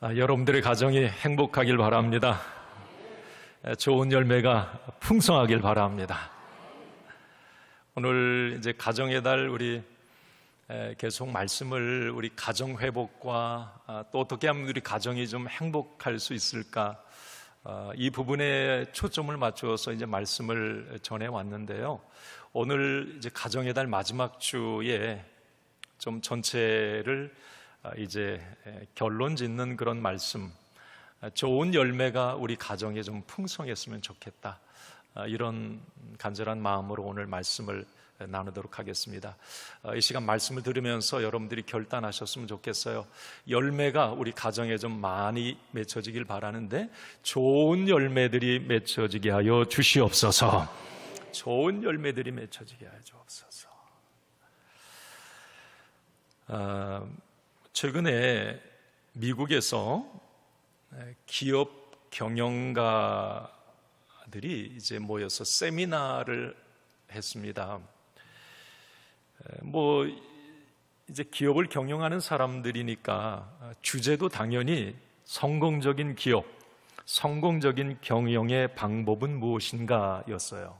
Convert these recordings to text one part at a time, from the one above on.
여러분들의 가정이 행복하길 바랍니다. 좋은 열매가 풍성하길 바랍니다. 오늘 이제 가정의 달 우리 계속 말씀을 우리 가정 회복과 또 어떻게 하면 우리 가정이 좀 행복할 수 있을까, 이 부분에 초점을 맞추어서 이제 말씀을 전해 왔는데요. 오늘 이제 가정의 달 마지막 주에 좀 전체를 이제 결론 짓는 그런 말씀, 좋은 열매가 우리 가정에 좀 풍성했으면 좋겠다, 이런 간절한 마음으로 오늘 말씀을 나누도록 하겠습니다. 이 시간 말씀을 들으면서 여러분들이 결단하셨으면 좋겠어요. 열매가 우리 가정에 좀 많이 맺혀지길 바라는데 좋은 열매들이 맺혀지게 하여 주시옵소서. 좋은 열매들이 맺혀지게 하여 주옵소서. 최근에 미국에서 기업 경영가들이 이제 모여서 세미나를 했습니다. 이제 기업을 경영하는 사람들이니까 주제도 당연히 성공적인 기업, 성공적인 경영의 방법은 무엇인가 였어요.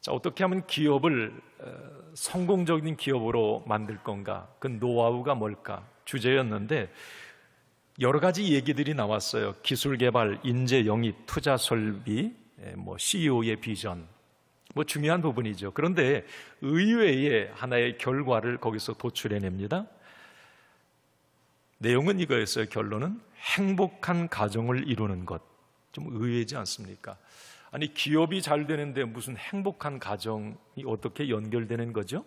자, 어떻게 하면 기업을 성공적인 기업으로 만들 건가? 그 노하우가 뭘까? 주제였는데 여러 가지 얘기들이 나왔어요. 기술 개발, 인재 영입, 투자 설비, CEO의 비전, 중요한 부분이죠. 그런데 의외의 하나의 결과를 거기서 도출해냅니다. 내용은 이거였어요. 결론은 행복한 가정을 이루는 것. 좀 의외지 않습니까? 아니, 기업이 잘 되는데 무슨 행복한 가정이 어떻게 연결되는 거죠?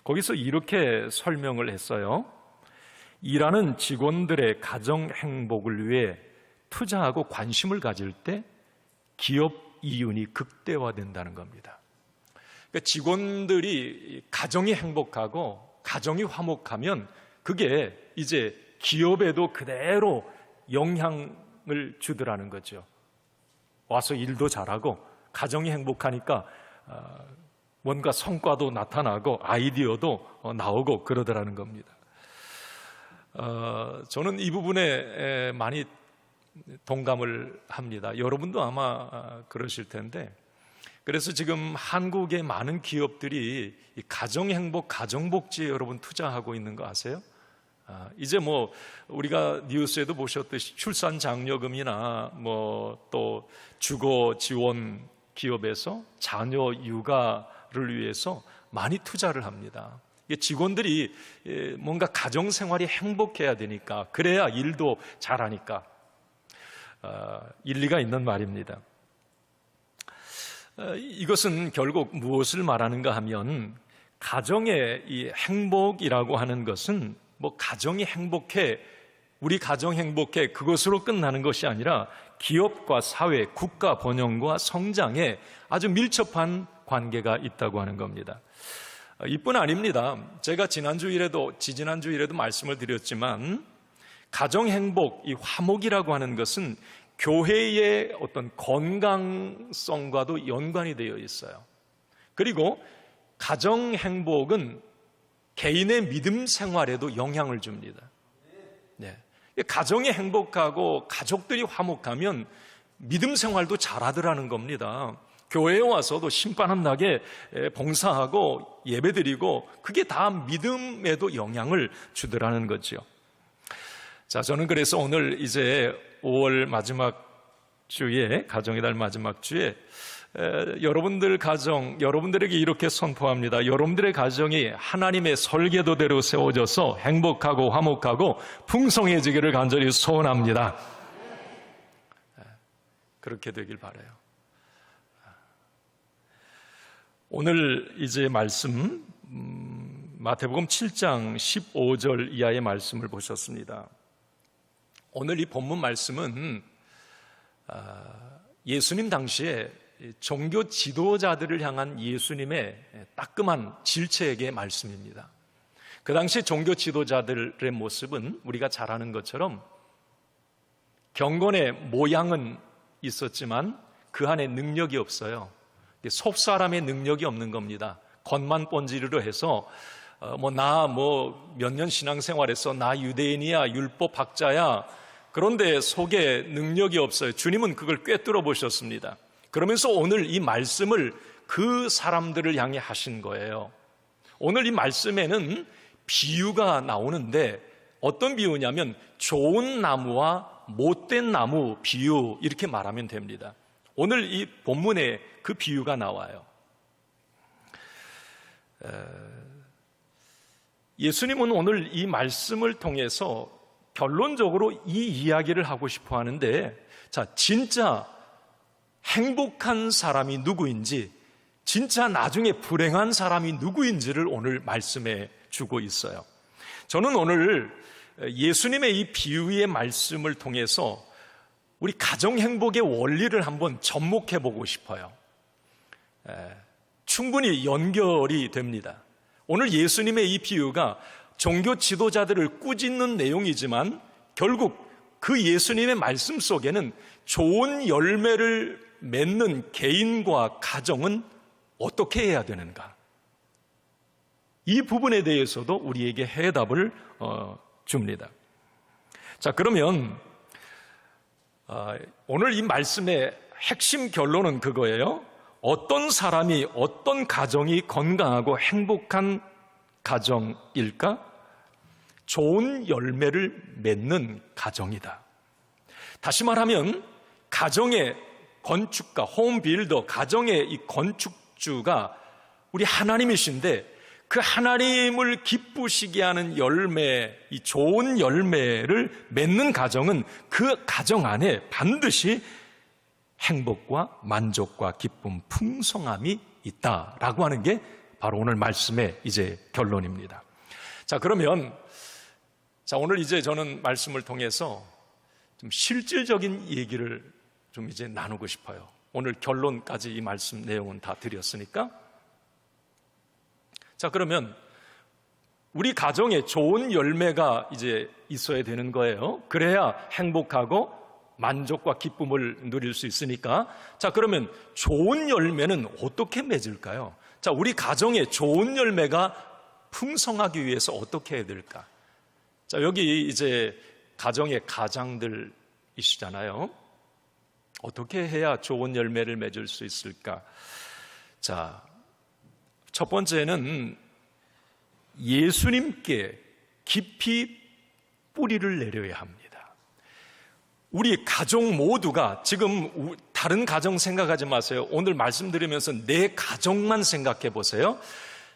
거기서 이렇게 설명을 했어요. 일하는 직원들의 가정 행복을 위해 투자하고 관심을 가질 때 기업 이윤이 극대화된다는 겁니다. 그러니까 직원들이 가정이 행복하고 가정이 화목하면 그게 이제 기업에도 그대로 영향을 주더라는 거죠. 와서 일도 잘하고 가정이 행복하니까 뭔가 성과도 나타나고 아이디어도 나오고 그러더라는 겁니다. 저는 이 부분에 많이 동감을 합니다. 여러분도 아마 그러실 텐데, 그래서 지금 한국의 많은 기업들이 가정행복, 가정복지에 여러분 투자하고 있는 거 아세요? 이제 우리가 뉴스에도 보셨듯이 출산 장려금이나 또 주거 지원 기업에서 자녀 육아를 위해서 많이 투자를 합니다. 직원들이 뭔가 가정 생활이 행복해야 되니까, 그래야 일도 잘하니까 일리가 있는 말입니다. 이것은 결국 무엇을 말하는가 하면, 가정의 이 행복이라고 하는 것은 가정이 행복해, 우리 가정 행복해, 그것으로 끝나는 것이 아니라 기업과 사회, 국가 번영과 성장에 아주 밀접한 관계가 있다고 하는 겁니다. 이뿐 아닙니다. 제가 지지난주일에도 말씀을 드렸지만, 가정 행복, 이 화목이라고 하는 것은 교회의 어떤 건강성과도 연관이 되어 있어요. 그리고 가정 행복은 개인의 믿음 생활에도 영향을 줍니다. 네. 가정이 행복하고 가족들이 화목하면 믿음 생활도 잘하더라는 겁니다. 교회에 와서도 신바람나게 봉사하고 예배드리고, 그게 다 믿음에도 영향을 주더라는 거죠. 자, 저는 그래서 오늘 이제 5월 마지막 주에, 가정의 달 마지막 주에 여러분들 가정, 여러분들에게 이렇게 선포합니다. 여러분들의 가정이 하나님의 설계도대로 세워져서 행복하고 화목하고 풍성해지기를 간절히 소원합니다. 그렇게 되길 바라요. 오늘 이제 말씀, 마태복음 7장 15절 이하의 말씀을 보셨습니다. 오늘 이 본문 말씀은 예수님 당시에 종교 지도자들을 향한 예수님의 따끔한 질책의 말씀입니다. 그 당시 종교 지도자들의 모습은 우리가 잘 아는 것처럼 경건의 모양은 있었지만 그 안에 능력이 없어요. 속 사람의 능력이 없는 겁니다. 겉만 번지르르 해서 나 몇 년 신앙생활했어. 나 유대인이야. 율법학자야. 그런데 속에 능력이 없어요. 주님은 그걸 꿰뚫어 보셨습니다. 그러면서 오늘 이 말씀을 그 사람들을 향해 하신 거예요. 오늘 이 말씀에는 비유가 나오는데 어떤 비유냐면 좋은 나무와 못된 나무 비유 이렇게 말하면 됩니다. 오늘 이 본문에 그 비유가 나와요. 예수님은 오늘 이 말씀을 통해서 결론적으로 이 이야기를 하고 싶어 하는데, 자, 진짜 행복한 사람이 누구인지, 진짜 나중에 불행한 사람이 누구인지를 오늘 말씀해 주고 있어요. 저는 오늘 예수님의 이 비유의 말씀을 통해서 우리 가정 행복의 원리를 한번 접목해 보고 싶어요. 충분히 연결이 됩니다. 오늘 예수님의 이 비유가 종교 지도자들을 꾸짖는 내용이지만 결국 그 예수님의 말씀 속에는 좋은 열매를 맺는 개인과 가정은 어떻게 해야 되는가? 이 부분에 대해서도 우리에게 해답을 줍니다. 자, 그러면 오늘 이 말씀의 핵심 결론은 그거예요. 어떤 사람이, 어떤 가정이 건강하고 행복한 가정일까? 좋은 열매를 맺는 가정이다. 다시 말하면 가정의 건축가, 홈빌더, 가정의 이 건축주가 우리 하나님이신데 그 하나님을 기쁘시게 하는 열매, 이 좋은 열매를 맺는 가정은 그 가정 안에 반드시 행복과 만족과 기쁨, 풍성함이 있다라고 하는 게 바로 오늘 말씀의 이제 결론입니다. 자, 그러면 오늘 이제 저는 말씀을 통해서 좀 실질적인 얘기를 좀 이제 나누고 싶어요. 오늘 결론까지 이 말씀 내용은 다 드렸으니까. 자, 그러면 우리 가정에 좋은 열매가 이제 있어야 되는 거예요. 그래야 행복하고 만족과 기쁨을 누릴 수 있으니까. 자, 그러면 좋은 열매는 어떻게 맺을까요? 자, 우리 가정에 좋은 열매가 풍성하기 위해서 어떻게 해야 될까? 자, 여기 이제 가정의 가장들이시잖아요. 어떻게 해야 좋은 열매를 맺을 수 있을까? 자, 첫 번째는 예수님께 깊이 뿌리를 내려야 합니다. 우리 가족 모두가, 지금 다른 가정 생각하지 마세요. 오늘 말씀드리면서 내 가정만 생각해 보세요.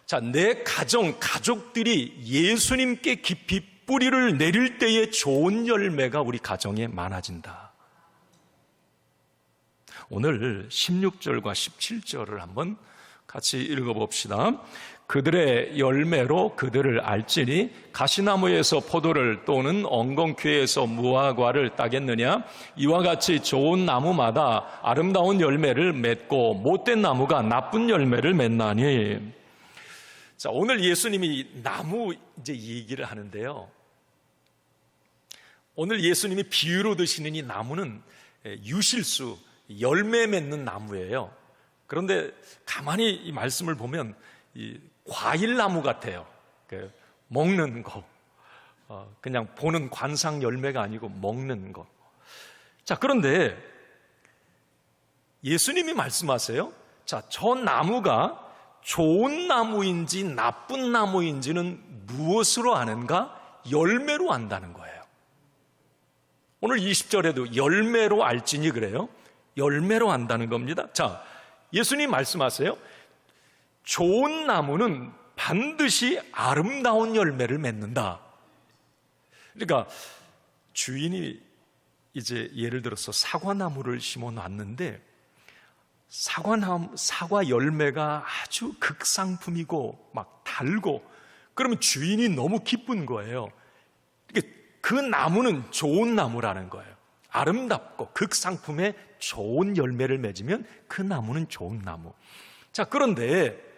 자, 내 가족들이 예수님께 깊이 뿌리를 내릴 때에 좋은 열매가 우리 가정에 많아진다. 오늘 16절과 17절을 한번 같이 읽어봅시다. 그들의 열매로 그들을 알지니 가시나무에서 포도를 또는 엉겅퀴에서 무화과를 따겠느냐? 이와 같이 좋은 나무마다 아름다운 열매를 맺고 못된 나무가 나쁜 열매를 맺나니. 자, 오늘 예수님이 나무 이제 얘기를 하는데요. 오늘 예수님이 비유로 드시는 이 나무는 유실수, 열매 맺는 나무예요. 그런데 가만히 이 말씀을 보면 이 과일나무 같아요. 먹는 거. 그냥 보는 관상 열매가 아니고 먹는 거. 자, 그런데 예수님이 말씀하세요. 자, 저 나무가 좋은 나무인지 나쁜 나무인지는 무엇으로 아는가? 열매로 안다는 거예요. 오늘 20절에도 열매로 알지니 그래요. 열매로 안다는 겁니다. 자, 예수님 말씀하세요. 좋은 나무는 반드시 아름다운 열매를 맺는다. 그러니까 주인이 이제 예를 들어서 사과나무를 심어 놨는데 사과 열매가 아주 극상품이고 막 달고 그러면 주인이 너무 기쁜 거예요. 그 나무는 좋은 나무라는 거예요. 아름답고 극상품의 좋은 열매를 맺으면 그 나무는 좋은 나무. 자, 그런데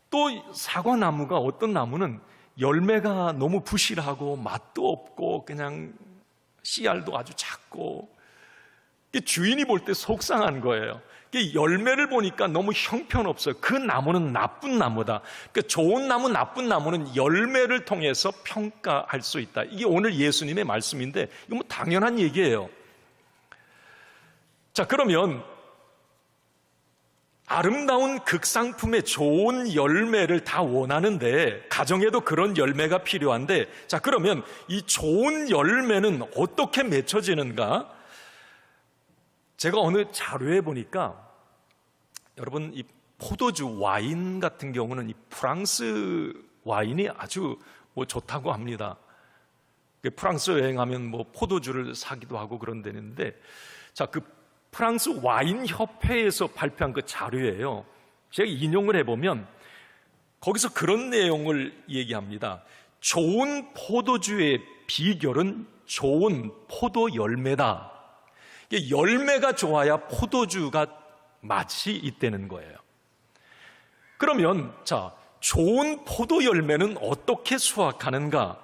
또 사과나무가, 어떤 나무는 열매가 너무 부실하고 맛도 없고 그냥 씨알도 아주 작고 주인이 볼 때 속상한 거예요. 열매를 보니까 너무 형편없어요. 그 나무는 나쁜 나무다. 그러니까 좋은 나무, 나쁜 나무는 열매를 통해서 평가할 수 있다. 이게 오늘 예수님의 말씀인데 이거 뭐 당연한 얘기예요. 자, 그러면 아름다운 극상품의 좋은 열매를 다 원하는데, 가정에도 그런 열매가 필요한데, 자, 그러면 이 좋은 열매는 어떻게 맺혀지는가? 제가 어느 자료에 보니까, 여러분, 이 포도주 와인 같은 경우는 이 프랑스 와인이 아주 뭐 좋다고 합니다. 프랑스 여행하면 뭐 포도주를 사기도 하고 그런 데는데, 자, 그 프랑스 와인 협회에서 발표한 그 자료예요. 제가 인용을 해보면 거기서 그런 내용을 얘기합니다. 좋은 포도주의 비결은 좋은 포도 열매다. 열매가 좋아야 포도주가 맛이 있다는 거예요. 그러면 자, 좋은 포도 열매는 어떻게 수확하는가?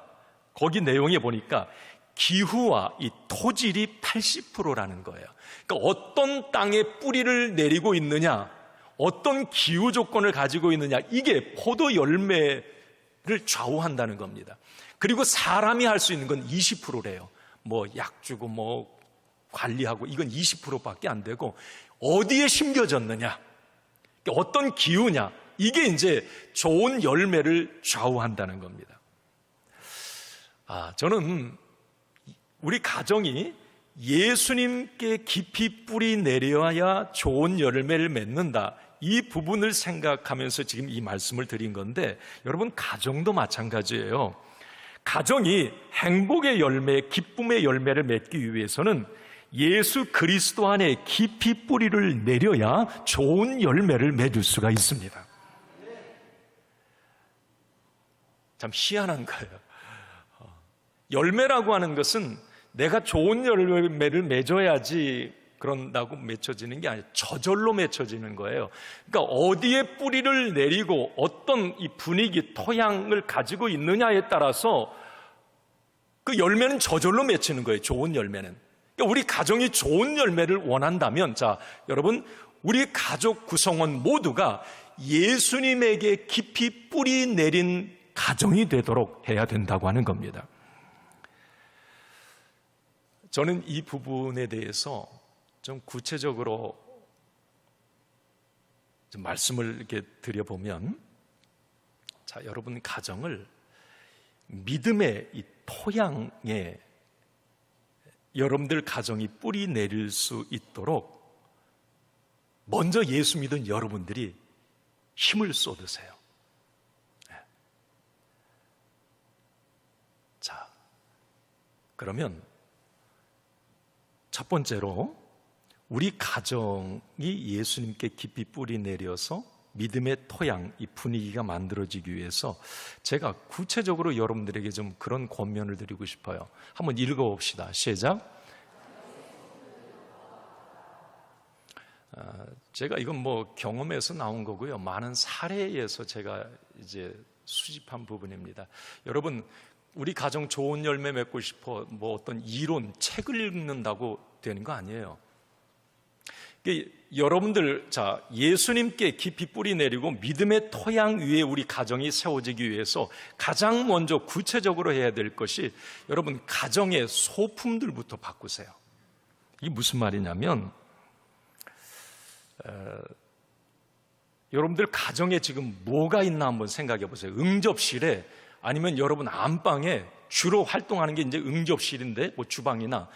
거기 내용에 보니까 기후와 이 토질이 80%라는 거예요. 그러니까 어떤 땅에 뿌리를 내리고 있느냐, 어떤 기후 조건을 가지고 있느냐, 이게 포도 열매를 좌우한다는 겁니다. 그리고 사람이 할 수 있는 건 20%래요. 뭐 약 주고 뭐 관리하고 이건 20%밖에 안 되고, 어디에 심겨졌느냐, 어떤 기후냐, 이게 이제 좋은 열매를 좌우한다는 겁니다. 저는 우리 가정이 예수님께 깊이 뿌리 내려야 좋은 열매를 맺는다, 이 부분을 생각하면서 지금 이 말씀을 드린 건데, 여러분, 가정도 마찬가지예요. 가정이 행복의 열매, 기쁨의 열매를 맺기 위해서는 예수 그리스도 안에 깊이 뿌리를 내려야 좋은 열매를 맺을 수가 있습니다. 참 희한한 거예요. 열매라고 하는 것은 내가 좋은 열매를 맺어야지 그런다고 맺혀지는 게 아니라 저절로 맺혀지는 거예요. 그러니까 어디에 뿌리를 내리고 어떤 이 분위기, 토양을 가지고 있느냐에 따라서 그 열매는 저절로 맺히는 거예요. 좋은 열매는. 그러니까 우리 가정이 좋은 열매를 원한다면, 자, 여러분, 우리 가족 구성원 모두가 예수님에게 깊이 뿌리 내린 가정이 되도록 해야 된다고 하는 겁니다. 저는 이 부분에 대해서 좀 구체적으로 좀 말씀을 이렇게 드려보면, 자, 여러분 가정을 믿음의 이 토양에 여러분들 가정이 뿌리 내릴 수 있도록 먼저 예수 믿은 여러분들이 힘을 쏟으세요. 자, 그러면 첫 번째로 우리 가정이 예수님께 깊이 뿌리 내려서 믿음의 토양, 이 분위기가 만들어지기 위해서 제가 구체적으로 여러분들에게 좀 그런 권면을 드리고 싶어요. 한번 읽어봅시다. 시작. 제가 이건 뭐 경험에서 나온 거고요. 많은 사례에서 제가 이제 수집한 부분입니다. 여러분, 우리 가정 좋은 열매 맺고 싶어 뭐 어떤 이론, 책을 읽는다고 되는 거 아니에요. 여러분들, 자, 예수님께 깊이 뿌리 내리고 믿음의 토양 위에 우리 가정이 세워지기 위해서 가장 먼저 구체적으로 해야 될 것이, 여러분, 가정의 소품들부터 바꾸세요. 이게 무슨 말이냐면, 여러분들 가정에 지금 뭐가 있나 한번 생각해 보세요. 응접실에, 아니면 여러분 안방에 주로 활동하는 게 이제 응접실인데, 뭐 주방이나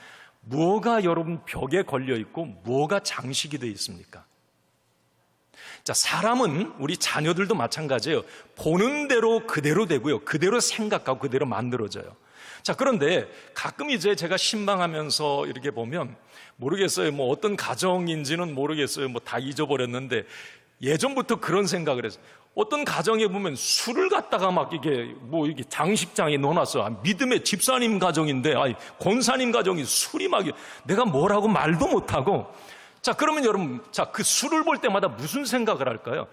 뭐가 여러분 벽에 걸려 있고 뭐가 장식이 되어 있습니까? 자, 사람은, 우리 자녀들도 마찬가지예요. 보는 대로 그대로 되고요, 그대로 생각하고 그대로 만들어져요. 자, 그런데 가끔 이제 제가 신방하면서 이렇게 보면, 모르겠어요, 뭐 어떤 가정인지는 모르겠어요, 뭐 다 잊어버렸는데 예전부터 그런 생각을 했어요. 어떤 가정에 보면 술을 갖다가 막 이게 뭐 이게 장식장에 넣어놨어. 믿음의 집사님 가정인데, 권사님 가정이 술이 막, 내가 뭐라고 말도 못하고. 자, 그러면 여러분, 자, 그 술을 볼 때마다 무슨 생각을 할까요?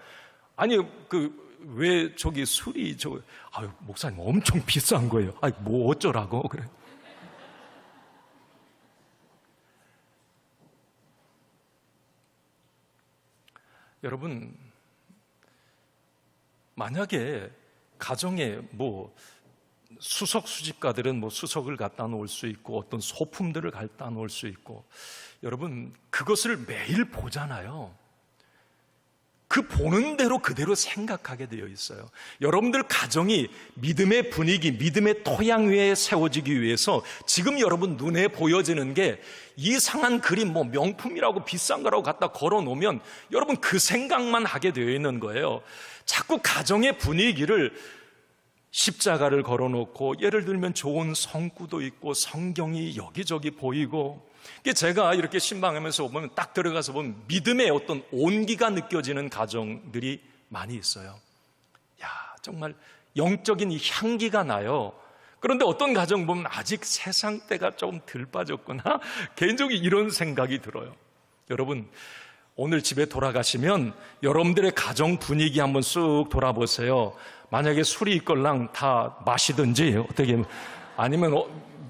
아니, 왜 저기 술이 목사님 엄청 비싼 거예요. 뭐 어쩌라고 그래. 여러분, 만약에 가정에 수석 수집가들은 수석을 갖다 놓을 수 있고 어떤 소품들을 갖다 놓을 수 있고, 여러분 그것을 매일 보잖아요. 그 보는 대로 그대로 생각하게 되어 있어요. 여러분들 가정이 믿음의 분위기, 믿음의 토양 위에 세워지기 위해서 지금 여러분 눈에 보여지는 게 이상한 그림, 명품이라고 비싼 거라고 갖다 걸어 놓으면 여러분 그 생각만 하게 되어 있는 거예요. 자꾸 가정의 분위기를, 십자가를 걸어 놓고 예를 들면 좋은 성구도 있고 성경이 여기저기 보이고, 제가 이렇게 신방하면서 보면 딱 들어가서 보면 믿음의 어떤 온기가 느껴지는 가정들이 많이 있어요. 정말 영적인 이 향기가 나요. 그런데 어떤 가정 보면 아직 세상 때가 조금 덜 빠졌구나, 개인적으로 이런 생각이 들어요. 여러분, 오늘 집에 돌아가시면 여러분들의 가정 분위기 한번 쑥 돌아보세요. 만약에 술이 있걸랑 다 마시든지 어떻게, 아니면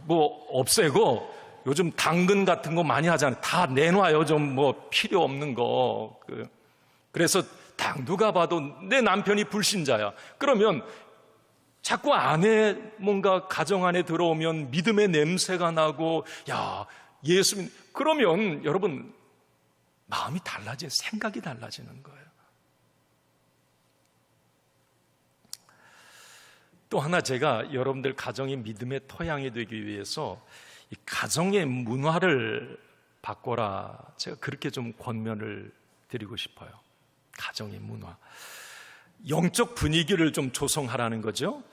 없애고, 요즘 당근 같은 거 많이 하잖아요. 다 내놔요. 좀 필요 없는 거. 그래서 딱 누가 봐도 내 남편이 불신자야. 그러면 자꾸 안에 뭔가 가정 안에 들어오면 믿음의 냄새가 나고, 예수 믿, 그러면 여러분 마음이 달라지는, 생각이 달라지는 거예요. 또 하나, 제가 여러분들 가정이 믿음의 토양이 되기 위해서 이 가정의 문화를 바꿔라, 제가 그렇게 좀 권면을 드리고 싶어요. 가정의 문화, 영적 분위기를 좀 조성하라는 거죠.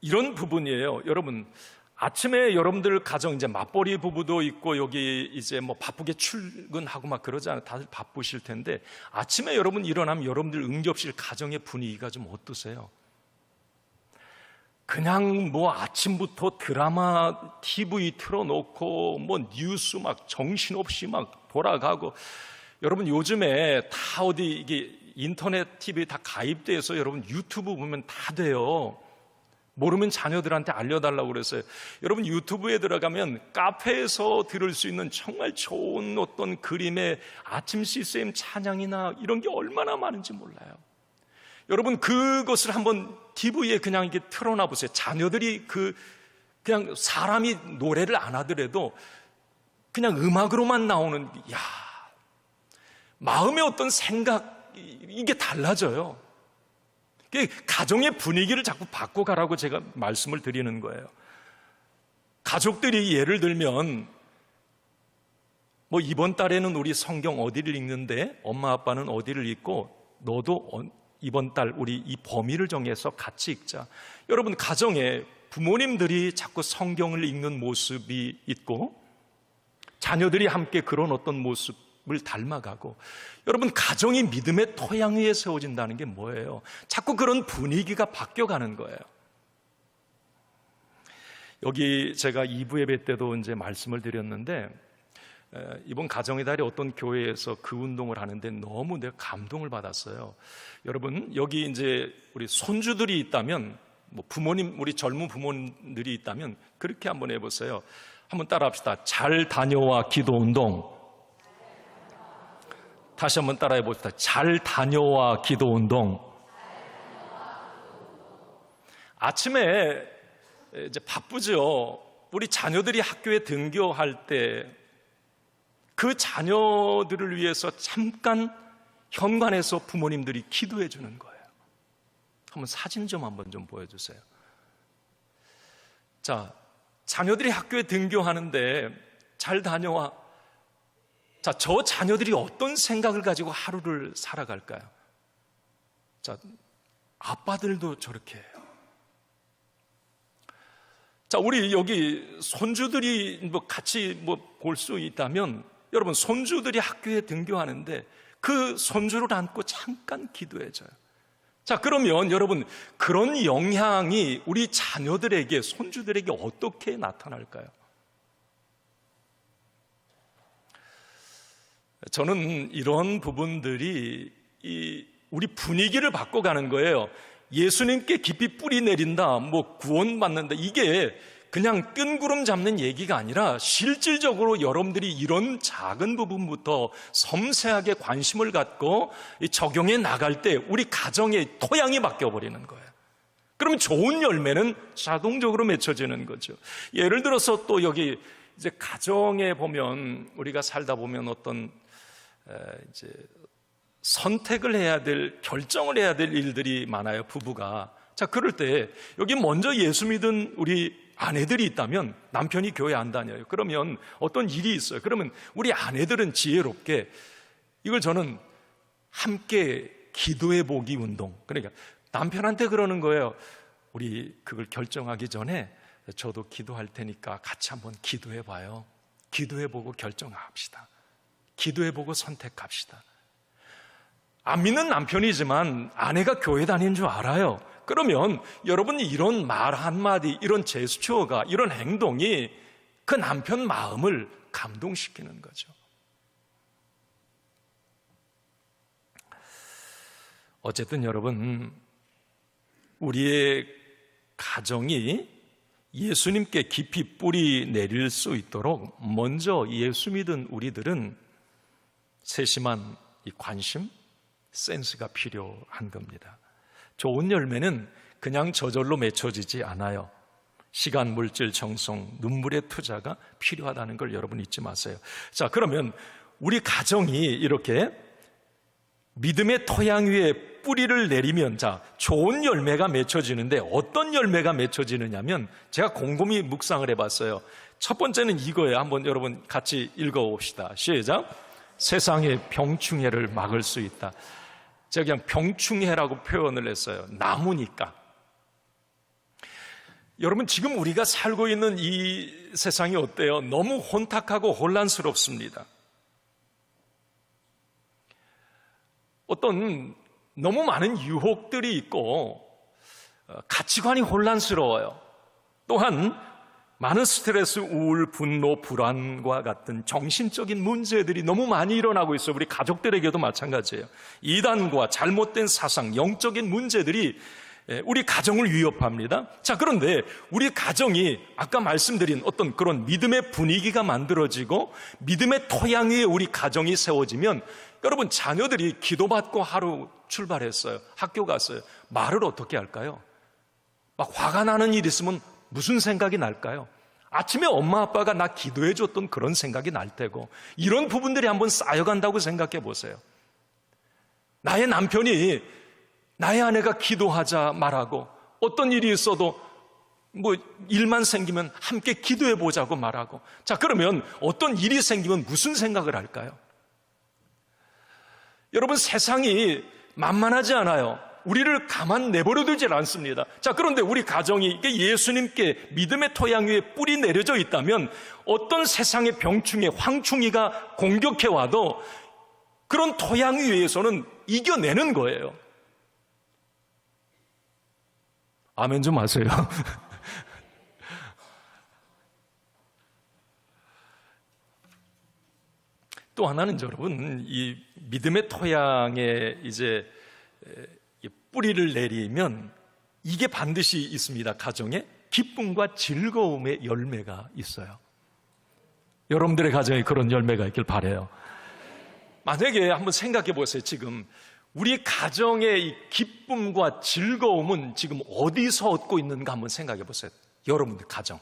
이런 부분이에요. 여러분, 아침에 여러분들 가정, 이제 맞벌이 부부도 있고 여기 이제 바쁘게 출근하고 막 그러잖아요. 다들 바쁘실 텐데 아침에 여러분 일어나면 여러분들 응접실 가정의 분위기가 좀 어떠세요? 그냥 아침부터 드라마 TV 틀어놓고 뉴스 막 정신없이 막 돌아가고, 여러분 요즘에 다 어디 이게 인터넷 TV 다 가입돼서 여러분 유튜브 보면 다 돼요. 모르면 자녀들한테 알려달라고 그랬어요. 여러분 유튜브에 들어가면 카페에서 들을 수 있는 정말 좋은 어떤 그림의 아침 CCM 찬양이나 이런 게 얼마나 많은지 몰라요. 여러분 그것을 한번 TV에 그냥 이렇게 틀어놔 보세요. 자녀들이 그냥 사람이 노래를 안 하더라도 그냥 음악으로만 나오는, 마음의 어떤 생각, 이게 달라져요. 가정의 분위기를 자꾸 바꿔가라고 제가 말씀을 드리는 거예요. 가족들이 예를 들면 이번 달에는 우리 성경 어디를 읽는데 엄마 아빠는 어디를 읽고 너도 이번 달 우리 이 범위를 정해서 같이 읽자. 여러분 가정에 부모님들이 자꾸 성경을 읽는 모습이 있고 자녀들이 함께 그런 어떤 모습을 닮아가고, 여러분 가정이 믿음의 토양 위에 세워진다는 게 뭐예요? 자꾸 그런 분위기가 바뀌어가는 거예요. 여기 제가 2부 예배 때도 이제 말씀을 드렸는데, 이번 가정의 달에 어떤 교회에서 그 운동을 하는데 너무 내가 감동을 받았어요. 여러분 여기 이제 우리 손주들이 있다면, 부모님, 우리 젊은 부모님들이 있다면 그렇게 한번 해보세요. 한번 따라합시다. 잘 다녀와 기도 운동. 다시 한번 따라해 봅시다. 잘 다녀와 기도 운동. 아침에 이제 바쁘죠. 우리 자녀들이 학교에 등교할 때 그 자녀들을 위해서 잠깐 현관에서 부모님들이 기도해 주는 거예요. 한번 사진 좀 한번 좀 보여주세요. 자, 자녀들이 학교에 등교하는데 잘 다녀와. 자, 저 자녀들이 어떤 생각을 가지고 하루를 살아갈까요? 자, 아빠들도 저렇게 해요. 자, 우리 여기 손주들이 같이 볼 수 있다면, 여러분 손주들이 학교에 등교하는데 그 손주를 안고 잠깐 기도해줘요. 자, 그러면 여러분 그런 영향이 우리 자녀들에게, 손주들에게 어떻게 나타날까요? 저는 이런 부분들이 우리 분위기를 바꿔가는 거예요. 예수님께 깊이 뿌리 내린다, 구원받는다, 이게 그냥 뜬구름 잡는 얘기가 아니라 실질적으로 여러분들이 이런 작은 부분부터 섬세하게 관심을 갖고 적용해 나갈 때 우리 가정의 토양이 바뀌어버리는 거예요. 그러면 좋은 열매는 자동적으로 맺혀지는 거죠. 예를 들어서 또 여기 이제 가정에 보면 우리가 살다 보면 어떤 이제 선택을 해야 될, 결정을 해야 될 일들이 많아요, 부부가. 자, 그럴 때 여기 먼저 예수 믿은 우리 아내들이 있다면 남편이 교회 안 다녀요. 그러면 어떤 일이 있어요. 그러면 우리 아내들은 지혜롭게 이걸 저는 함께 기도해 보기 운동. 그러니까 남편한테 그러는 거예요. 우리 그걸 결정하기 전에 저도 기도할 테니까 같이 한번 기도해 봐요. 기도해 보고 결정합시다. 기도해 보고 선택합시다. 안 믿는 남편이지만 아내가 교회 다니는 줄 알아요. 그러면 여러분이 이런 말 한마디, 이런 제스처가, 이런 행동이 그 남편 마음을 감동시키는 거죠. 어쨌든 여러분, 우리의 가정이 예수님께 깊이 뿌리 내릴 수 있도록 먼저 예수 믿은 우리들은 세심한 이 관심, 센스가 필요한 겁니다. 좋은 열매는 그냥 저절로 맺혀지지 않아요. 시간, 물질, 정성, 눈물의 투자가 필요하다는 걸 여러분 잊지 마세요. 자, 그러면 우리 가정이 이렇게 믿음의 토양 위에 뿌리를 내리면 자, 좋은 열매가 맺혀지는데 어떤 열매가 맺혀지느냐면 제가 곰곰이 묵상을 해봤어요. 첫 번째는 이거예요. 한번 여러분 같이 읽어봅시다. 시작. 세상의 병충해를 막을 수 있다. 제가 그냥 병충해라고 표현을 했어요. 나무니까. 여러분, 지금 우리가 살고 있는 이 세상이 어때요? 너무 혼탁하고 혼란스럽습니다. 어떤 너무 많은 유혹들이 있고 가치관이 혼란스러워요. 또한 많은 스트레스, 우울, 분노, 불안과 같은 정신적인 문제들이 너무 많이 일어나고 있어요. 우리 가족들에게도 마찬가지예요. 이단과 잘못된 사상, 영적인 문제들이 우리 가정을 위협합니다. 자, 그런데 우리 가정이 아까 말씀드린 어떤 그런 믿음의 분위기가 만들어지고 믿음의 토양 위에 우리 가정이 세워지면 여러분, 자녀들이 기도받고 하루 출발했어요. 학교 갔어요. 말을 어떻게 할까요? 막 화가 나는 일 있으면 무슨 생각이 날까요? 아침에 엄마 아빠가 나 기도해 줬던 그런 생각이 날 테고, 이런 부분들이 한번 쌓여간다고 생각해 보세요. 나의 남편이 나의 아내가 기도하자 말하고, 어떤 일이 있어도 뭐 일만 생기면 함께 기도해 보자고 말하고, 자, 그러면 어떤 일이 생기면 무슨 생각을 할까요? 여러분, 세상이 만만하지 않아요. 우리를 가만 내버려 두질 않습니다. 자, 그런데 우리 가정이 이게 예수님께 믿음의 토양 위에 뿌리 내려져 있다면 어떤 세상의 병충해, 황충이가 공격해 와도 그런 토양 위에서는 이겨내는 거예요. 아멘 좀 하세요. 또 하나는 여러분, 이 믿음의 토양에 이제 뿌리를 내리면 이게 반드시 있습니다. 가정에 기쁨과 즐거움의 열매가 있어요. 여러분들의 가정에 그런 열매가 있길 바라요. 만약에 한번 생각해 보세요. 지금 우리 가정의 이 기쁨과 즐거움은 지금 어디서 얻고 있는가 한번 생각해 보세요. 여러분들 가정.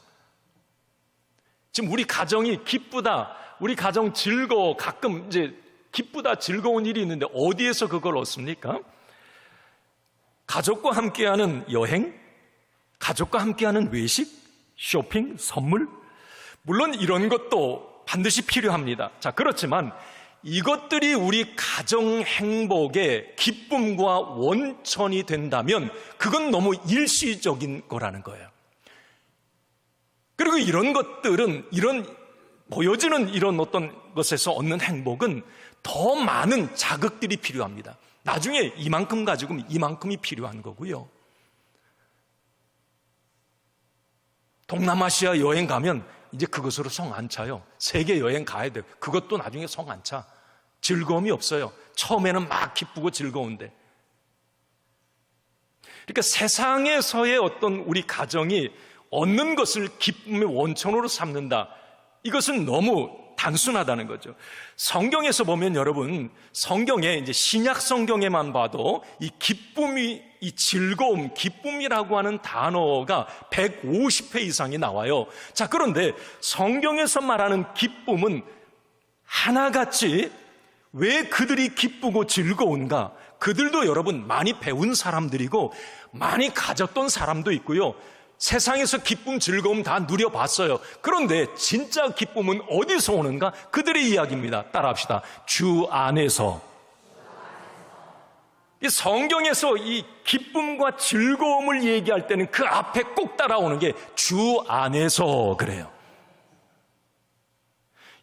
지금 우리 가정이 기쁘다, 우리 가정 즐거워, 가끔 이제 기쁘다, 즐거운 일이 있는데 어디에서 그걸 얻습니까? 가족과 함께하는 여행, 가족과 함께하는 외식, 쇼핑, 선물, 물론 이런 것도 반드시 필요합니다. 자, 그렇지만 이것들이 우리 가정 행복의 기쁨과 원천이 된다면 그건 너무 일시적인 거라는 거예요. 그리고 이런 것들은, 보여지는 이런 어떤 것에서 얻는 행복은 더 많은 자극들이 필요합니다. 나중에 이만큼 가지고는 이만큼이 필요한 거고요. 동남아시아 여행 가면 이제 그것으로 성 안 차요. 세계 여행 가야 돼요. 그것도 나중에 성 안 차. 즐거움이 없어요. 처음에는 막 기쁘고 즐거운데. 그러니까 세상에서의 어떤 우리 가정이 얻는 것을 기쁨의 원천으로 삼는다. 이것은 너무 단순하다는 거죠. 성경에서 보면 여러분, 성경에 이제 신약 성경에만 봐도 이 기쁨이, 이 즐거움, 기쁨이라고 하는 단어가 150회 이상이 나와요. 자, 그런데 성경에서 말하는 기쁨은 하나같이 왜 그들이 기쁘고 즐거운가? 그들도 여러분 많이 배운 사람들이고 많이 가졌던 사람도 있고요. 세상에서 기쁨, 즐거움 다 누려봤어요. 그런데 진짜 기쁨은 어디서 오는가? 그들의 이야기입니다. 따라합시다. 주 안에서. 이 성경에서 이 기쁨과 즐거움을 얘기할 때는 그 앞에 꼭 따라오는 게 주 안에서 그래요.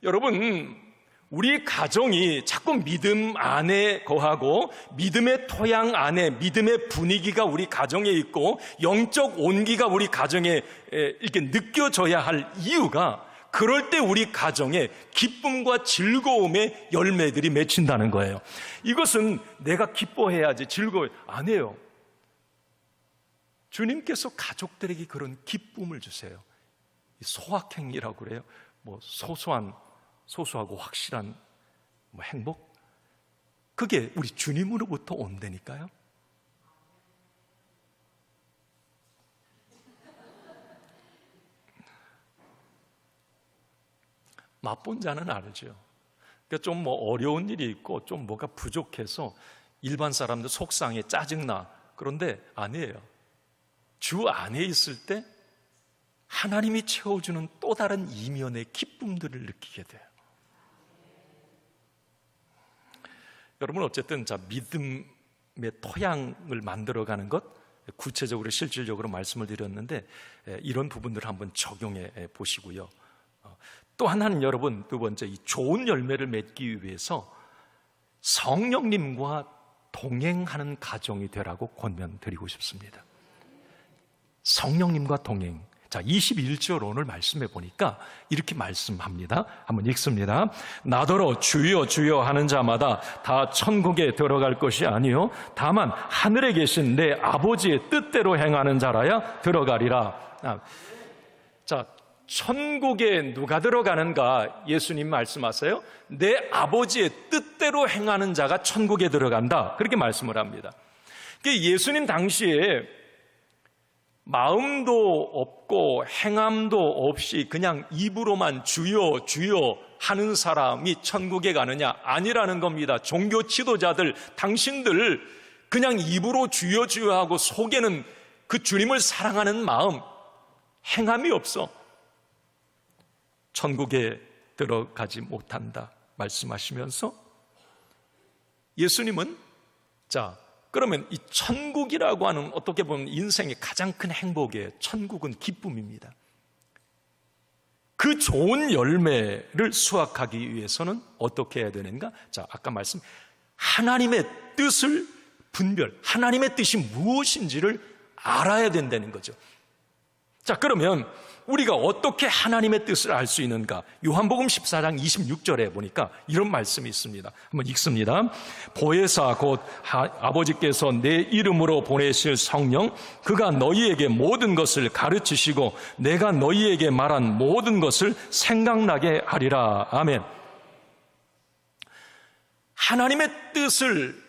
여러분, 우리 가정이 자꾸 믿음 안에 거하고 믿음의 토양 안에 믿음의 분위기가 우리 가정에 있고 영적 온기가 우리 가정에 이렇게 느껴져야 할 이유가, 그럴 때 우리 가정에 기쁨과 즐거움의 열매들이 맺힌다는 거예요. 이것은 내가 기뻐해야지 즐거워 안 해요. 주님께서 가족들에게 그런 기쁨을 주세요. 소확행이라고 그래요. 소소하고 확실한 행복? 그게 우리 주님으로부터 온다니까요. 맛본 자는 알죠. 그러니까 좀 어려운 일이 있고 좀 뭐가 부족해서 일반 사람들 속상해, 짜증나. 그런데 아니에요. 주 안에 있을 때 하나님이 채워주는 또 다른 이면의 기쁨들을 느끼게 돼요. 여러분, 어쨌든 믿음의 토양을 만들어가는 것, 구체적으로 실질적으로 말씀을 드렸는데 이런 부분들을 한번 적용해 보시고요. 또 하나는 여러분, 두 번째, 이 좋은 열매를 맺기 위해서 성령님과 동행하는 가정이 되라고 권면드리고 싶습니다. 성령님과 동행. 자, 21절 오늘 말씀해 보니까 이렇게 말씀합니다. 한번 읽습니다. 나더러 주여 주여 하는 자마다 다 천국에 들어갈 것이 아니요 다만 하늘에 계신 내 아버지의 뜻대로 행하는 자라야 들어가리라. 자, 천국에 누가 들어가는가? 예수님 말씀하세요. 내 아버지의 뜻대로 행하는 자가 천국에 들어간다. 그렇게 말씀을 합니다. 예수님 당시에 마음도 없고 행함도 없이 그냥 입으로만 주여 주여 하는 사람이 천국에 가느냐? 아니라는 겁니다. 종교 지도자들, 당신들 그냥 입으로 주여 주여 하고 속에는 그 주님을 사랑하는 마음, 행함이 없어 천국에 들어가지 못한다 말씀하시면서 예수님은 그러면 이 천국이라고 하는, 어떻게 보면 인생의 가장 큰 행복이에요. 천국은 기쁨입니다. 그 좋은 열매를 수확하기 위해서는 어떻게 해야 되는가? 아까 말씀, 하나님의 뜻을 하나님의 뜻이 무엇인지를 알아야 된다는 거죠. 그러면 우리가 어떻게 하나님의 뜻을 알 수 있는가? 요한복음 14장 26절에 보니까 이런 말씀이 있습니다. 한번 읽습니다. 보혜사 곧 아버지께서 내 이름으로 보내실 성령, 그가 너희에게 모든 것을 가르치시고 내가 너희에게 말한 모든 것을 생각나게 하리라. 아멘. 하나님의 뜻을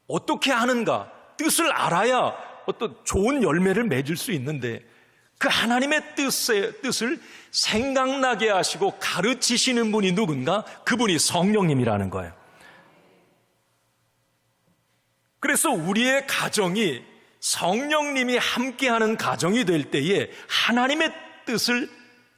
어떻게 하는가? 뜻을 알아야 어떤 좋은 열매를 맺을 수 있는데, 그 하나님의 뜻을 생각나게 하시고 가르치시는 분이 누군가? 그분이 성령님이라는 거예요. 그래서 우리의 가정이 성령님이 함께하는 가정이 될 때에 하나님의 뜻을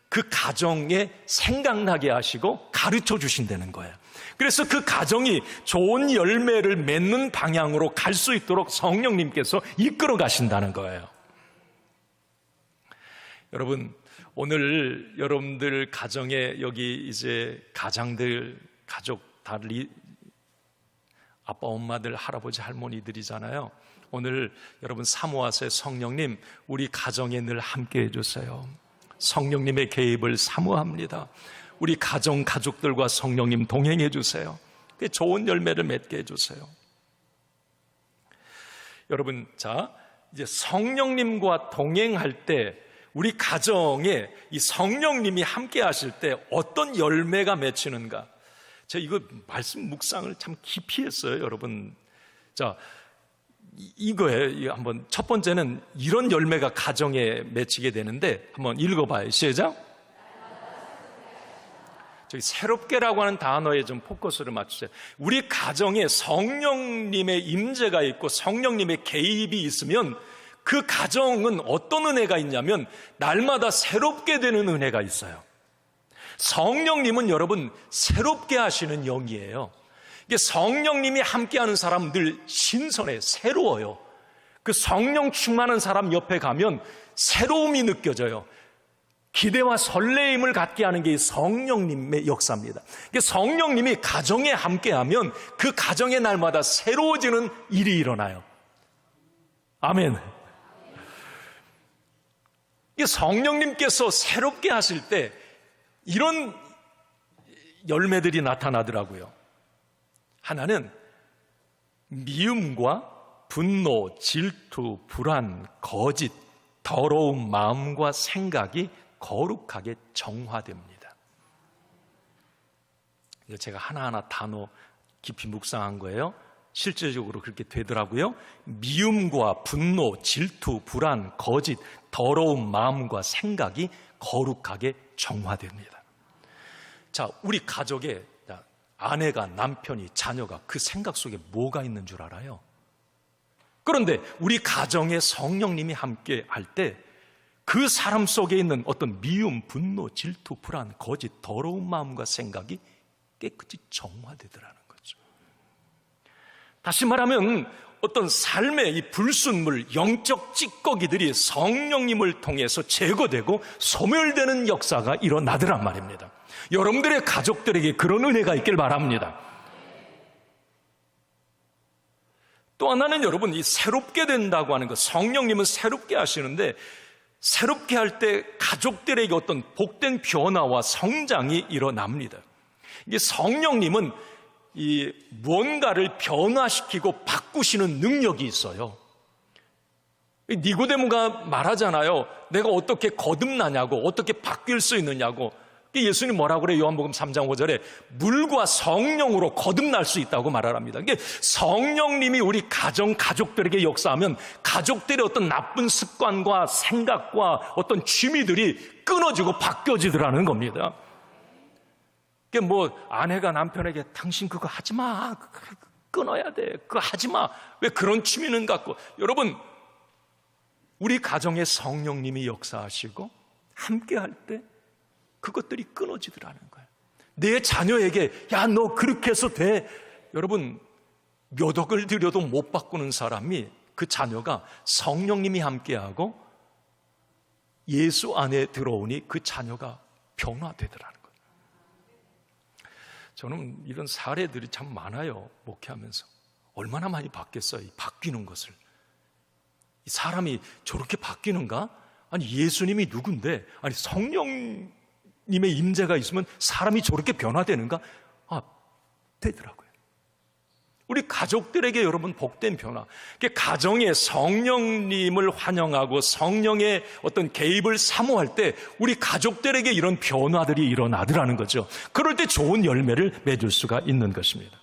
그 가정에 생각나게 하시고 가르쳐 주신다는 거예요. 그래서 그 가정이 좋은 열매를 맺는 방향으로 갈 수 있도록 성령님께서 이끌어 가신다는 거예요. 여러분, 오늘 여러분들 가정에 여기 이제 가장들, 가족 다 아빠, 엄마들, 할아버지, 할머니들이잖아요. 오늘 여러분 사모하세요. 성령님, 우리 가정에 늘 함께 해주세요. 성령님의 개입을 사모합니다. 우리 가족들과 성령님 동행해 주세요. 좋은 열매를 맺게 해주세요. 여러분, 이제 성령님과 동행할 때 우리 가정에 이 성령님이 함께 하실 때 어떤 열매가 맺히는가? 제가 이거 말씀 묵상을 참 깊이 했어요, 여러분. 자, 이거에 한번 첫 번째는 이런 열매가 가정에 맺히게 되는데 한번 읽어봐요. 시작. 저기 새롭게라고 하는 단어에 좀 포커스를 맞추세요. 우리 가정에 성령님의 임재가 있고 성령님의 개입이 있으면 그 가정은 어떤 은혜가 있냐면 날마다 새롭게 되는 은혜가 있어요. 성령님은 여러분 새롭게 하시는 영이에요. 이게 성령님이 함께하는 사람들 신선해, 새로워요. 그 성령 충만한 사람 옆에 가면 새로움이 느껴져요. 기대와 설레임을 갖게 하는 게 성령님의 역사입니다. 성령님이 가정에 함께하면 그 가정의 날마다 새로워지는 일이 일어나요. 아멘. 성령님께서 새롭게 하실 때 이런 열매들이 나타나더라고요. 하나는 미움과 분노, 질투, 불안, 거짓, 더러운 마음과 생각이 거룩하게 정화됩니다. 이거 제가 하나하나 단어 깊이 묵상한 거예요. 실제적으로 그렇게 되더라고요. 미움과 분노, 질투, 불안, 거짓, 더러운 마음과 생각이 거룩하게 정화됩니다. 자, 우리 가족에 아내가, 남편이, 자녀가 그 생각 속에 뭐가 있는 줄 알아요? 그런데 우리 가정에 성령님이 함께 할 때 그 사람 속에 있는 어떤 미움, 분노, 질투, 불안, 거짓, 더러운 마음과 생각이 깨끗이 정화되더라는 거죠. 다시 말하면 어떤 삶의 이 불순물, 영적 찌꺼기들이 성령님을 통해서 제거되고 소멸되는 역사가 일어나더란 말입니다. 여러분들의 가족들에게 그런 은혜가 있길 바랍니다. 또 하나는 여러분, 이 새롭게 된다고 하는 것, 성령님은 새롭게 하시는데 새롭게 할 때 가족들에게 어떤 복된 변화와 성장이 일어납니다. 이게 성령님은 이 무언가를 변화시키고 바꾸시는 능력이 있어요. 니고데모가 말하잖아요. 내가 어떻게 거듭나냐고, 어떻게 바뀔 수 있느냐고. 예수님 뭐라고 그래요? 요한복음 3장 5절에 물과 성령으로 거듭날 수 있다고 말합니다. 이게 성령님이 우리 가족들에게 역사하면 가족들의 어떤 나쁜 습관과 생각과 어떤 취미들이 끊어지고 바뀌어지더라는 겁니다. 이게 아내가 남편에게 당신 그거 하지 마. 끊어야 돼. 그거 하지 마. 왜 그런 취미는 갖고. 여러분, 우리 가정에 성령님이 역사하시고 함께 할 때 그것들이 끊어지더라는 거예요. 내 자녀에게 야, 너 그렇게 해서 돼. 여러분, 몇 억을 들여도 못 바꾸는 사람이 그 자녀가 성령님이 함께하고 예수 안에 들어오니 그 자녀가 변화되더라는 거예요. 저는 이런 사례들이 참 많아요. 목회하면서. 얼마나 많이 바뀌었어요. 이 바뀌는 것을. 이 사람이 저렇게 바뀌는가? 아니, 예수님이 누군데? 아니, 성령님의 임재가 있으면 사람이 저렇게 변화되는가? 되더라고요. 우리 가족들에게 여러분 복된 변화. 가정에 성령님을 환영하고 성령의 어떤 개입을 사모할 때 우리 가족들에게 이런 변화들이 일어나더라는 거죠. 그럴 때 좋은 열매를 맺을 수가 있는 것입니다.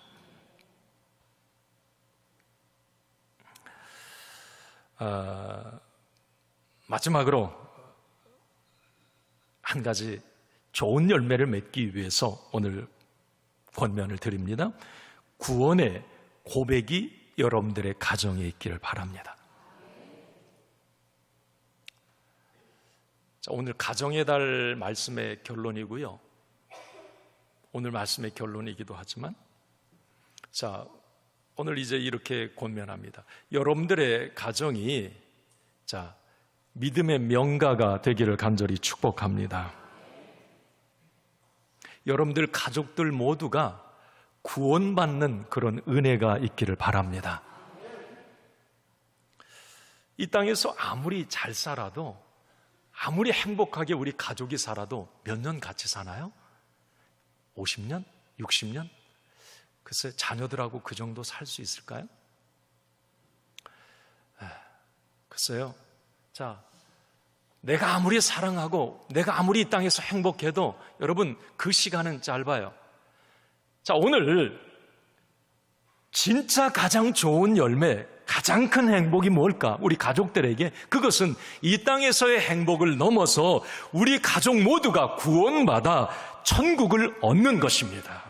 마지막으로 한 가지 좋은 열매를 맺기 위해서 오늘 권면을 드립니다. 구원의 고백이 여러분들의 가정에 있기를 바랍니다. 자, 오늘 가정의 달 말씀의 결론이고요. 오늘 말씀의 결론이기도 하지만, 자, 오늘 이제 이렇게 권면합니다. 여러분들의 가정이 믿음의 명가가 되기를 간절히 축복합니다. 여러분들 가족들 모두가 구원받는 그런 은혜가 있기를 바랍니다. 이 땅에서 아무리 잘 살아도, 아무리 행복하게 우리 가족이 살아도 몇 년 같이 사나요? 50년? 60년? 글쎄, 자녀들하고 그 정도 살 수 있을까요? 글쎄요. 자, 내가 아무리 사랑하고 내가 아무리 이 땅에서 행복해도 여러분 그 시간은 짧아요. 자, 오늘 진짜 가장 좋은 열매, 가장 큰 행복이 뭘까? 우리 가족들에게 그것은 이 땅에서의 행복을 넘어서 우리 가족 모두가 구원받아 천국을 얻는 것입니다.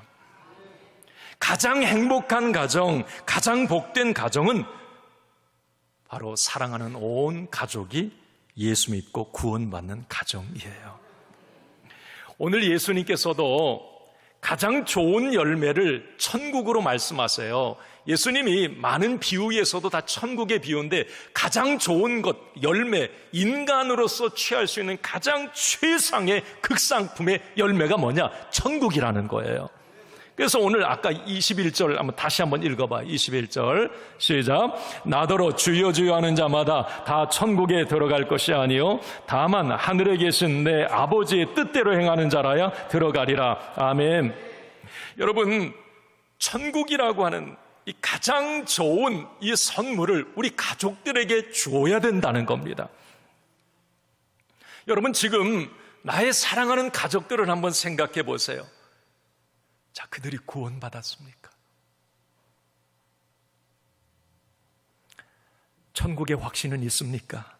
가장 행복한 가정, 가장 복된 가정은 바로 사랑하는 온 가족이 예수 믿고 구원받는 가정이에요. 오늘 예수님께서도 가장 좋은 열매를 천국으로 말씀하세요. 예수님이 많은 비유에서도 다 천국의 비유인데 가장 좋은 것, 열매, 인간으로서 취할 수 있는 가장 최상의 극상품의 열매가 뭐냐? 천국이라는 거예요. 그래서 오늘 아까 21절 다시 한번 읽어봐. 21절 시작. 나더러 주여 주여 하는 자마다 다 천국에 들어갈 것이 아니요 다만 하늘에 계신 내 아버지의 뜻대로 행하는 자라야 들어가리라. 아멘. 여러분, 천국이라고 하는 이 가장 좋은 이 선물을 우리 가족들에게 줘야 된다는 겁니다. 여러분, 지금 나의 사랑하는 가족들을 한번 생각해 보세요. 자, 그들이 구원받았습니까? 천국의 확신은 있습니까?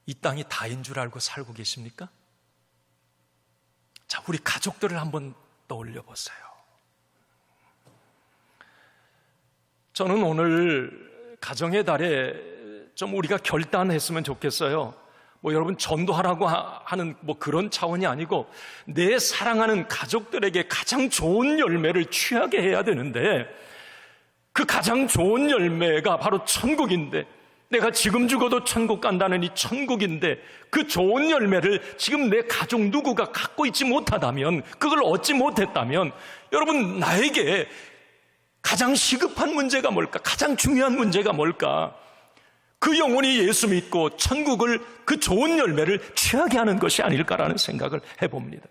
이 땅이 다인 줄 알고 살고 계십니까? 자, 우리 가족들을 한번 떠올려 보세요. 저는 오늘 가정의 달에 좀 우리가 결단했으면 좋겠어요. 여러분 전도하라고 하는 그런 차원이 아니고 내 사랑하는 가족들에게 가장 좋은 열매를 취하게 해야 되는데 그 가장 좋은 열매가 바로 천국인데 내가 지금 죽어도 천국 간다는 이 천국인데 그 좋은 열매를 지금 내 가족 누구가 갖고 있지 못하다면 그걸 얻지 못했다면 여러분 나에게 가장 시급한 문제가 뭘까? 가장 중요한 문제가 뭘까? 그 영혼이 예수 믿고 천국을 그 좋은 열매를 취하게 하는 것이 아닐까라는 생각을 해봅니다.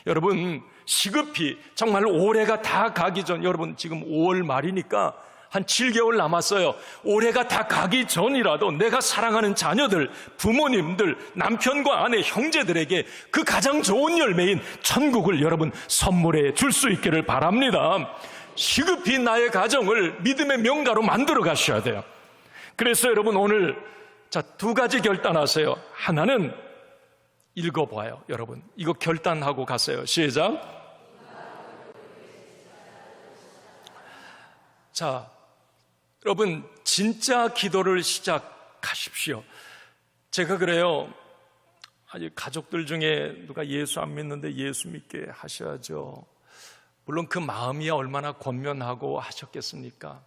여러분 시급히 정말 올해가 다 가기 전 여러분 지금 5월 말이니까 한 7개월 남았어요. 올해가 다 가기 전이라도 내가 사랑하는 자녀들, 부모님들, 남편과 아내, 형제들에게 그 가장 좋은 열매인 천국을 여러분 선물해 줄 수 있기를 바랍니다. 시급히 나의 가정을 믿음의 명가로 만들어 가셔야 돼요. 그래서 여러분 오늘 자, 두 가지 결단하세요. 하나는 읽어봐요. 여러분 이거 결단하고 가세요. 시작. 자, 여러분 진짜 기도를 시작하십시오. 제가 그래요. 아직 가족들 중에 누가 예수 안 믿는데 예수 믿게 하셔야죠. 물론 그 마음이 얼마나 권면하고 하셨겠습니까?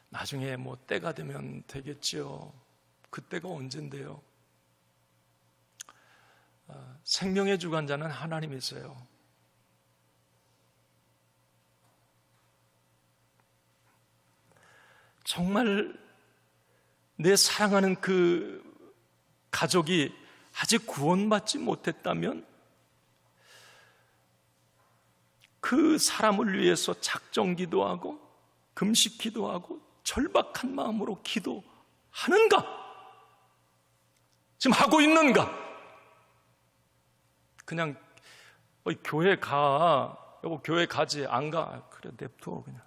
나중에 때가 되면 되겠지요. 그때가 언젠데요? 생명의 주관자는 하나님이세요. 정말 내 사랑하는 그 가족이 아직 구원받지 못했다면 그 사람을 위해서 작정 기도하고 금식 기도하고 절박한 마음으로 기도하는가? 지금 하고 있는가? 그냥 교회 가. 여보 교회 가지. 안 가. 그래 냅둬 그냥.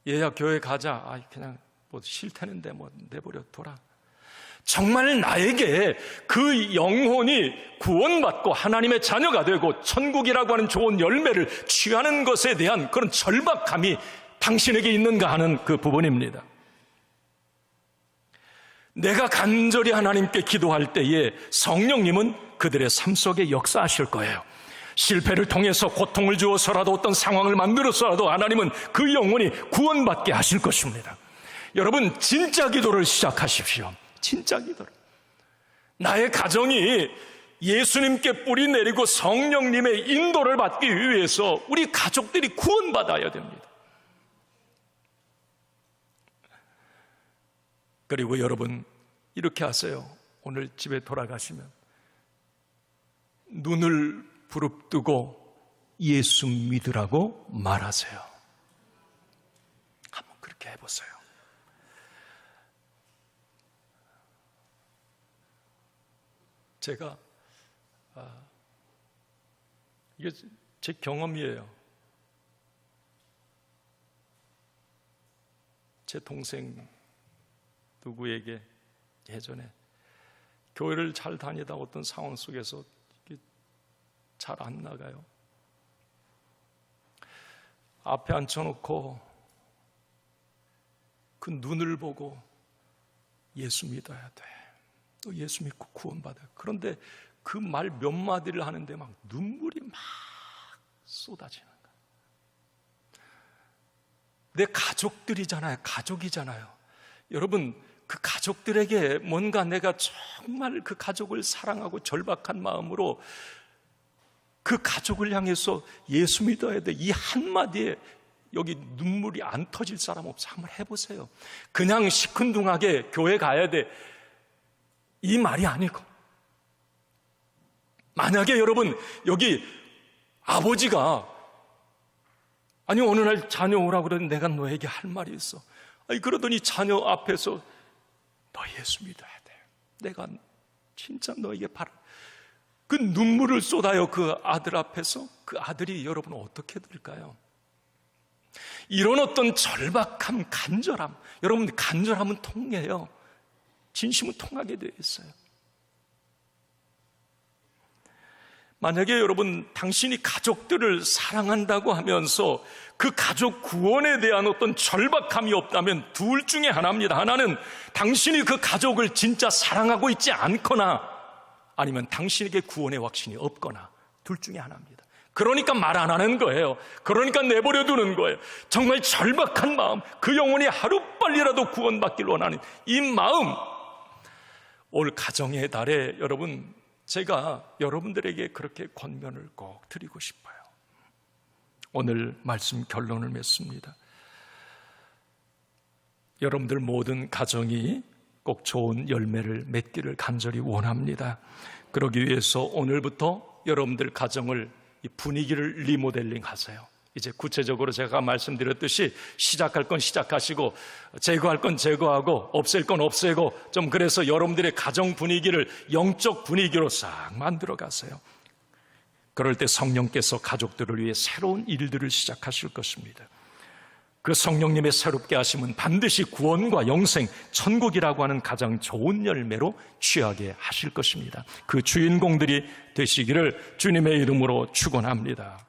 얘야 교회 가자. 그냥 싫다는데 내버려 둬라. 정말 나에게 그 영혼이 구원받고 하나님의 자녀가 되고 천국이라고 하는 좋은 열매를 취하는 것에 대한 그런 절박함이 당신에게 있는가 하는 그 부분입니다. 내가 간절히 하나님께 기도할 때에 성령님은 그들의 삶 속에 역사하실 거예요. 실패를 통해서 고통을 주어서라도 어떤 상황을 만들어서라도 하나님은 그 영혼이 구원받게 하실 것입니다. 여러분 진짜 기도를 시작하십시오. 진짜 기도를. 나의 가정이 예수님께 뿌리 내리고 성령님의 인도를 받기 위해서 우리 가족들이 구원받아야 됩니다. 그리고 여러분 이렇게 하세요. 오늘 집에 돌아가시면 눈을 부릅뜨고 예수 믿으라고 말하세요. 한번 그렇게 그렇게 해보세요. 제가 이게 제 경험이에요. 제 동생 누구에게 예전에 교회를 잘 다니다 어떤 상황 속에서 잘 안 나가요. 앞에 앉혀놓고 그 눈을 보고 예수 믿어야 돼. 너 예수 믿고 구원받아. 그런데 그 말 몇 마디를 하는데 막 눈물이 막 쏟아지는 거예요. 내 가족들이잖아요. 가족이잖아요. 여러분, 그 가족들에게 뭔가 내가 정말 그 가족을 사랑하고 절박한 마음으로 그 가족을 향해서 예수 믿어야 돼. 이 한마디에 여기 눈물이 안 터질 사람 없어? 한번 해보세요. 그냥 시큰둥하게 교회 가야 돼. 이 말이 아니고, 만약에 여러분 여기 아버지가 아니 어느 날 자녀 오라고 그러는데 내가 너에게 할 말이 있어. 아니 그러더니 자녀 앞에서 너 예수 믿어야 돼. 내가 진짜 너에게 바라. 그 눈물을 쏟아요. 그 아들 앞에서. 그 아들이 여러분 어떻게 될까요? 이런 어떤 절박함, 간절함. 여러분 간절함은 통해요. 진심은 통하게 되어 있어요. 만약에 여러분 당신이 가족들을 사랑한다고 하면서 그 가족 구원에 대한 어떤 절박함이 없다면 둘 중에 하나입니다. 하나는 당신이 그 가족을 진짜 사랑하고 있지 않거나 아니면 당신에게 구원의 확신이 없거나 둘 중에 하나입니다. 그러니까 말 안 하는 거예요. 그러니까 내버려 두는 거예요. 정말 절박한 마음, 그 영혼이 하루빨리라도 구원받길 원하는 이 마음, 올 가정의 달에 여러분 제가 여러분들에게 그렇게 권면을 꼭 드리고 싶어요. 오늘 말씀 결론을 맺습니다. 여러분들 모든 가정이 꼭 좋은 열매를 맺기를 간절히 원합니다. 그러기 위해서 오늘부터 여러분들 가정을 이 분위기를 리모델링 하세요. 이제 구체적으로 제가 말씀드렸듯이 시작할 건 시작하시고 제거할 건 제거하고 없앨 건 없애고 좀 그래서 여러분들의 가정 분위기를 영적 분위기로 싹 만들어 가세요. 그럴 때 성령께서 가족들을 위해 새로운 일들을 시작하실 것입니다. 그 성령님의 새롭게 하심은 반드시 구원과 영생, 천국이라고 하는 가장 좋은 열매로 취하게 하실 것입니다. 그 주인공들이 되시기를 주님의 이름으로 축원합니다.